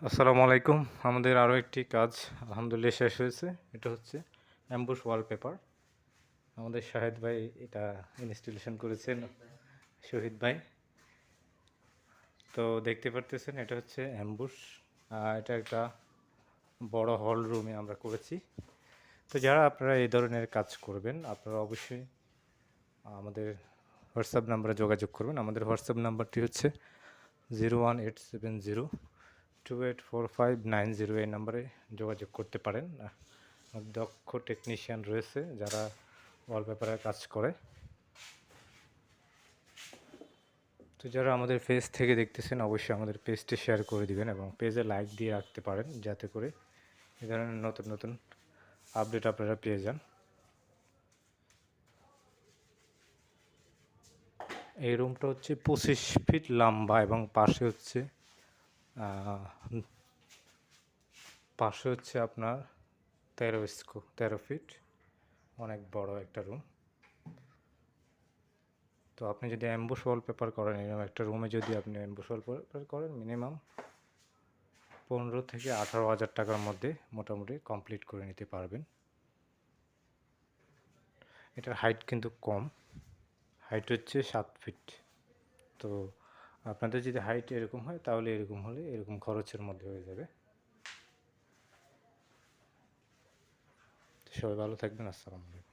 আসসালামু আলাইকুম। আমাদের আরও একটি কাজ আলহামদুলিল্লাহ শেষ হয়েছে। এটা হচ্ছে অ্যাম্বুশ ওয়ালপেপার। আমাদের শাহেদ ভাই এটা ইনস্টলেশন করেছেন, শহীদ ভাই। তো দেখতে পারতেছেন এটা হচ্ছে অ্যাম্বুশ। এটা একটা বড় হল রুমে আমরা করেছি। তো যারা আপনারা এই ধরনের কাজ করবেন আপনারা অবশ্যই আমাদের হোয়াটসঅ্যাপ নাম্বারে যোগাযোগ করবেন। আমাদের হোয়াটসঅ্যাপ নাম্বারটি হচ্ছে 01870 284590। এই নাম্বারে যোগাযোগ করতে পারেন। দক্ষ টেকনিশিয়ান রয়েছে যারা ওয়ালপেপারের কাজ করে। তো যারা আমাদের পেজ থেকে দেখতেছেন অবশ্যই আমাদের পেজটি শেয়ার করে দিবেন এবং পেজে লাইক দিয়ে রাখতে পারেন, যাতে করে এই ধরনের নতুন নতুন আপডেট আপনারা পেয়ে যান। এই রুমটা হচ্ছে 25 ফিট লম্বা এবং পাশে হচ্ছে আপনার 13 ফিট। অনেক বড় একটা রুম। তো আপনি যদি অ্যাম্বুশ ওয়ালপেপার করেন, এরকম একটা রুমে যদি আপনি অ্যাম্বুশ ওয়ালপেপার করেন, মিনিমাম 15 থেকে 18,000 টাকার মধ্যে মোটামুটি কমপ্লিট করে নিতে পারবেন। এটার হাইট কিন্তু কম, হাইট হচ্ছে 7 ফিট। তো আপনাদের যদি হাইট এরকম হয় তাহলে এরকম হলে এরকম খরচের মধ্যে হয়ে যাবে। সবাই ভালো থাকবেন। আসসালামু আলাইকুম।